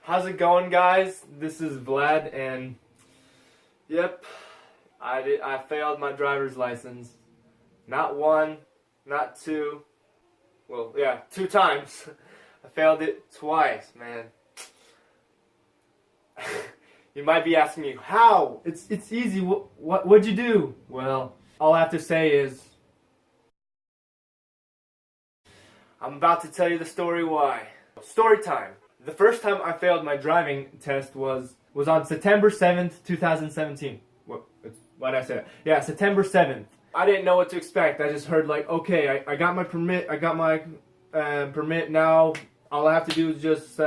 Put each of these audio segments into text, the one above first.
How's it going, guys? This is Vlad, and yep, I failed my driver's license. Not one, not two. Well, yeah, 2 times. I failed it twice, man. You might be asking me, how? It's easy. What'd you do? Well, all I have to say is I'm about to tell you the story why. Story time. The first time I failed my driving test was on September 7th, 2017. What did I say? Yeah, September 7th. I didn't know what to expect. I just heard like, okay, I got my permit. I got my permit now. All I have to do is just,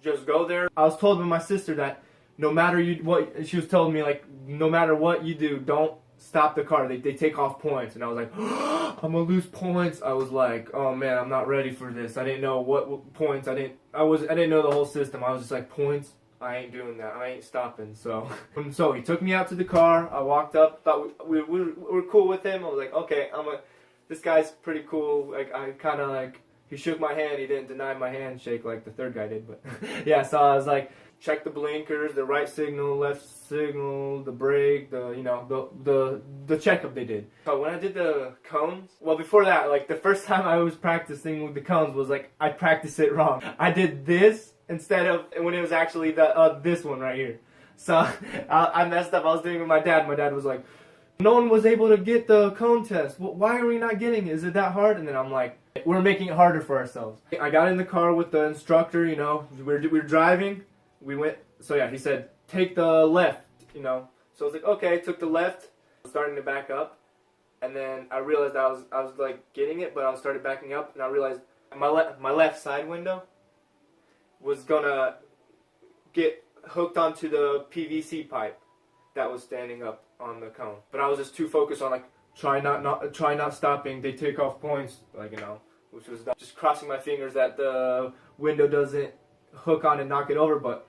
just go there. I was told by my sister that no matter what, she was telling me like, no matter what you do, don't stop the car. They take off points. And I was like, I'm gonna lose points. I was like, oh man, I'm not ready for this. I didn't know what points. I didn't know the whole system. I was just like, points? I ain't doing that. I ain't stopping. So he took me out to the car. I walked up. Thought we were cool with him. I was like, okay, this guy's pretty cool. Like I kind of like, he shook my hand. He didn't deny my handshake like the third guy did. But yeah, so I was like, check the blinkers, the right signal, left signal, the brake, the checkup they did. So when I did the cones, well before that, like the first time I was practicing with the cones was like I practiced it wrong. I did this instead of when it was actually this one right here. So I messed up. I was doing it with my dad. My dad was like, no one was able to get the cone test. Why are we not getting it? Is it that hard? And then I'm like, we're making it harder for ourselves. I got in the car with the instructor. We're driving. We went, so yeah, he said, take the left, So I was like, okay, took the left, starting to back up, and then I realized I was like getting it, but I started backing up, and I realized my left side window was gonna get hooked onto the PVC pipe that was standing up on the cone. But I was just too focused on like, try not stopping, they take off points, which was just crossing my fingers that the window doesn't hook on and knock it over, but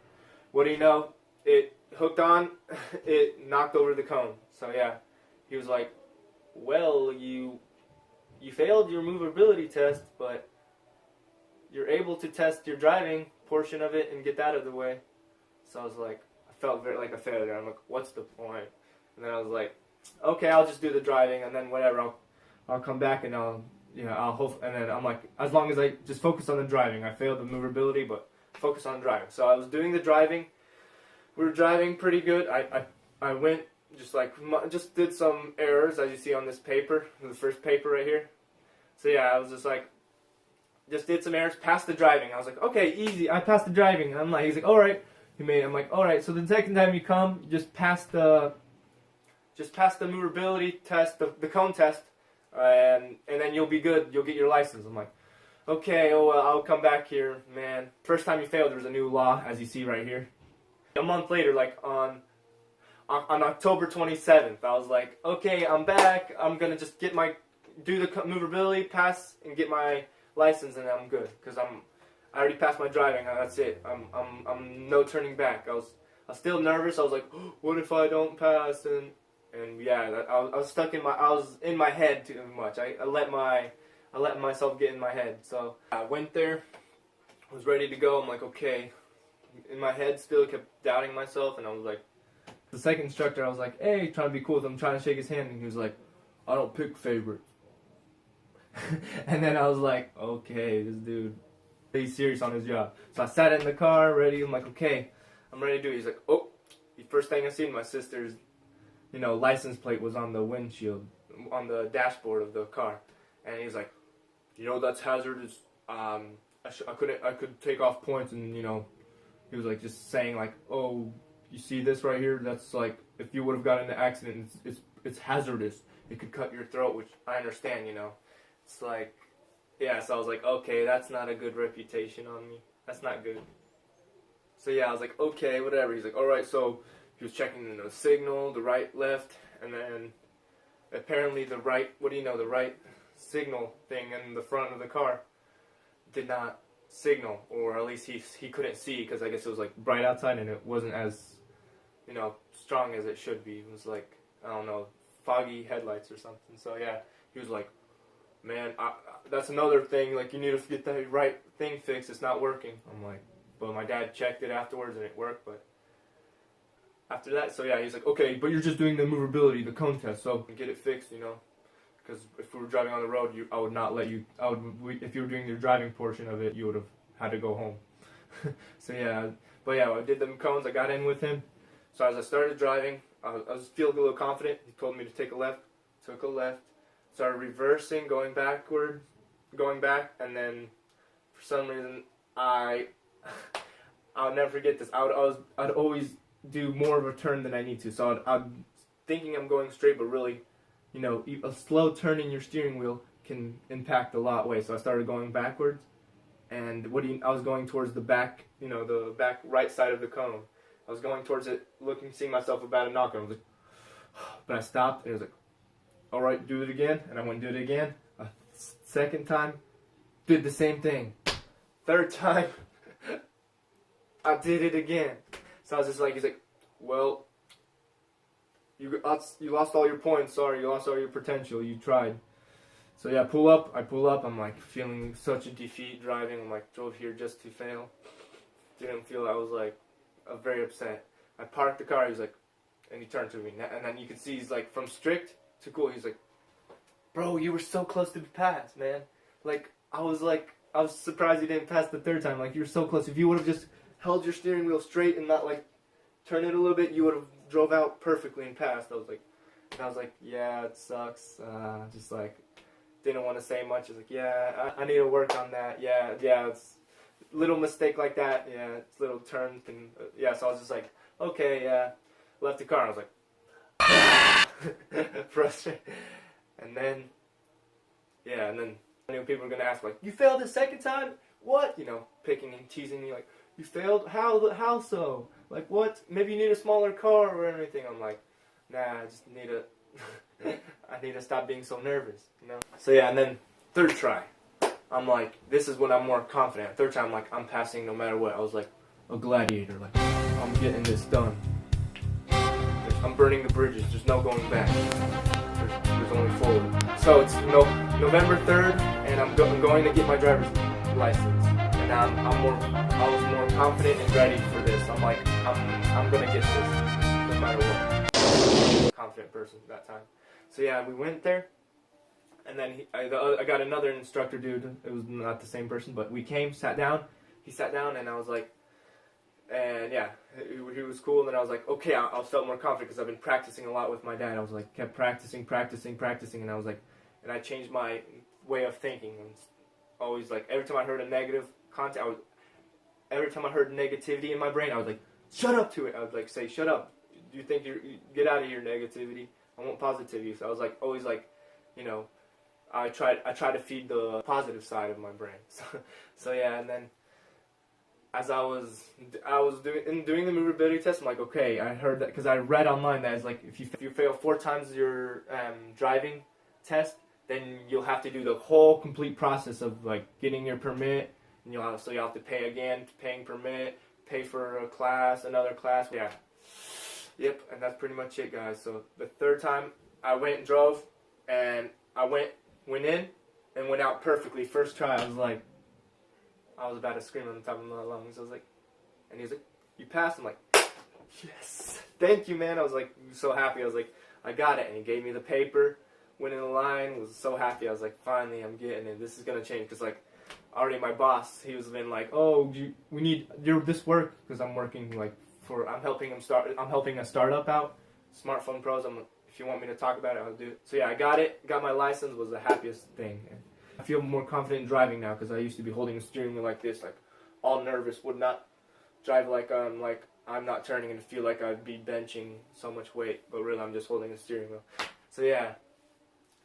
what do you know? It hooked on, it knocked over the cone. So yeah, he was like, well, you failed your movability test, but you're able to test your driving portion of it and get that out of the way. So I was like, I felt very like a failure. I'm like, what's the point? And then I was like, okay, I'll just do the driving, and then whatever, I'll come back and I'll hope. And then I'm like, as long as I just focus on the driving, I failed the movability, but focus on driving. So I was doing the driving. We were driving pretty good. I went just did some errors as you see on this paper, the first paper right here. So yeah, I was just did some errors, passed the driving. I was like, okay, easy. I passed the driving. And he's like, all right. I'm like, all right. So the second time you come, just pass the movability test, the cone test, and then you'll be good. You'll get your license. I'm like, okay, well, I'll come back here, man. First time you fail, there's a new law, as you see right here. A month later, like on October 27th, I was like, okay, I'm back. I'm gonna just do the movability pass and get my license, and I'm good because I already passed my driving. That's it. I'm no turning back. I was still nervous. I was like, oh, what if I don't pass? And yeah, I was stuck I was in my head too much. I let myself get in my head. So I went there, was ready to go. I'm like, okay. In my head, still kept doubting myself, and I was like, the second instructor, I was like, hey, trying to be cool with him, trying to shake his hand, and he was like, I don't pick favorites. And then I was like, okay, this dude, he's serious on his job. So I sat in the car, ready. I'm like, okay, I'm ready to do it. He's like, oh, the first thing I seen, my sister's, license plate was on the windshield, on the dashboard of the car, and he's like, that's hazardous. I could take off points, and he was like just saying like, oh, you see this right here? That's like, if you would have gotten in an accident, it's hazardous. It could cut your throat, which I understand, It's like, yeah, so I was like, okay, that's not a good reputation on me. That's not good. So yeah, I was like, okay, whatever. He's like, all right, so he was checking the signal, the right, left, and then apparently the right signal thing in the front of the car did not signal, or at least he couldn't see, because I guess it was like bright outside and it wasn't as strong as it should be. It was like, I don't know, foggy headlights or something. So yeah, he was like, man, that's another thing. Like, you need to get the right thing fixed. It's not working. I'm like, but my dad checked it afterwards and it worked. But after that, so yeah, he's like, okay, but you're just doing the movability, the cone test, so get it fixed, you know. Because if we were driving on the road, I would not let you. If you were doing your driving portion of it, you would have had to go home. So yeah, but yeah, I did the cones. I got in with him. So as I started driving, I was feeling a little confident. He told me to take a left. Took a left. Started reversing, going back, and then for some reason I'll never forget this. I'd always do more of a turn than I need to. So I'm thinking I'm going straight, but really, you know, a slow turn in your steering wheel can impact a lot way. So I started going backwards, and I was going towards the back, you know, the back right side of the cone. I was going towards it, seeing myself about to knock it. I was like, but I stopped, and it was like, all right, do it again. And I went and did it again. A second time, did the same thing. Third time, I did it again. So I was just like, he's like, well, you lost all your points. Sorry, you lost all your potential. You tried. So yeah, I pull up. I'm like feeling such a defeat driving. I'm like, drove here just to fail. Didn't feel. I was like, very upset. I parked the car. He was like, and he turned to me, and then you could see he's like from strict to cool. He's like, bro, you were so close to be passed, man. Like I was surprised you didn't pass the third time. Like you were so close. If you would have just held your steering wheel straight and not like turn it a little bit, you would have drove out perfectly and passed. I was like, yeah, it sucks. Just like didn't want to say much. I was like, yeah, I need to work on that. Yeah, it's little mistake like that. Yeah, it's little turn thing. Yeah, so I was just like, okay, yeah. Left the car. I was like, frustrated. And then I knew people were gonna ask like, you failed the second time? What? You know, picking and teasing me like, you failed? How so? Like what? Maybe you need a smaller car or anything. I'm like, nah, I just need I need to stop being so nervous, you know? So yeah, and then third try, I'm like, this is when I'm more confident. Third time, like, I'm passing no matter what. I was like a gladiator, like, I'm getting this done. I'm burning the bridges. There's no going back. There's only forward. So it's November 3rd, and I'm going to get my driver's license. And I was more confident and ready for this. I'm like, I'm gonna get this no matter what. Confident person that time. So yeah, we went there, and then I got another instructor dude. It was not the same person, but we came, sat down. He sat down, and I was like, and yeah, he was cool. And then I was like, okay, I felt more confident because I've been practicing a lot with my dad. I was like, kept practicing, and I was like, and I changed my way of thinking. And always like every time I heard a negative content, every time I heard negativity in my brain, I was like, shut up to it. I would like say, shut up. Do you think you get out of your negativity? I want positivity. So I was like, always like, you know, I try to feed the positive side of my brain. So yeah, and then as I was doing the movability test, I'm like, okay, I heard that because I read online that it's like if you fail 4 times your driving test, then you'll have to do the whole complete process of like getting your permit, and you'll have to pay again, paying permit, pay for a class, another class. Yeah, yep, and that's pretty much it, guys. So the third time I went and drove, and I went in and went out perfectly. First try, I was about to scream on the top of my lungs. I was like, and he's like, you passed. I'm like, yes, thank you, man. I was like so happy. I was like, I got it. And he gave me the paper, went in the line, was so happy. I was like, finally, I'm getting it. This is going to change. Because like, already my boss, he was been like, oh, we need this work. Because I'm working like I'm helping a startup out, Smartphone Pros. If you want me to talk about it, I'll do it. So yeah, I got it. Got my license. Was the happiest thing. And I feel more confident in driving now because I used to be holding a steering wheel like this, like all nervous, would not drive like I'm not turning and feel like I'd be benching so much weight, but really I'm just holding a steering wheel. So yeah,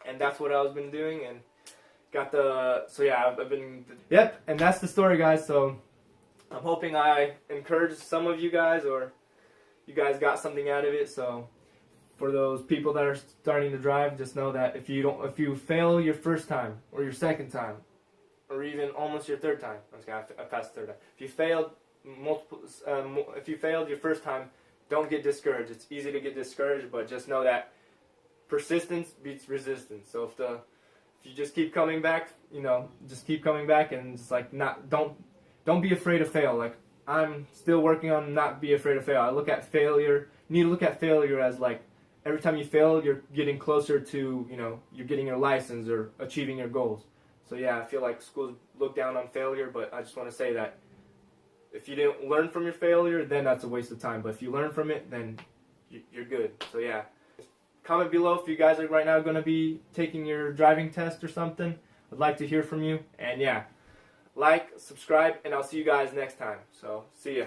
and that's what I've been doing, and I've been, yep, and that's the story, guys. So I'm hoping I encouraged some of you guys, or you guys got something out of it. So for those people that are starting to drive, just know that if you fail your first time or your second time, or even almost your third time, I passed the third time. If you failed your first time, don't get discouraged. It's easy to get discouraged, but just know that persistence beats resistance. So if if you just keep coming back, just keep coming back, and just like don't be afraid to fail. Like, I'm still working on not be afraid to fail. I look at failure. You need to look at failure as like every time you fail, you're getting closer to, you're getting your license or achieving your goals. So yeah, I feel like schools look down on failure, but I just want to say that if you didn't learn from your failure, then that's a waste of time. But if you learn from it, then you're good. So yeah, comment below if you guys are right now going to be taking your driving test or something. I'd like to hear from you. And yeah, like, subscribe, and I'll see you guys next time. So see ya.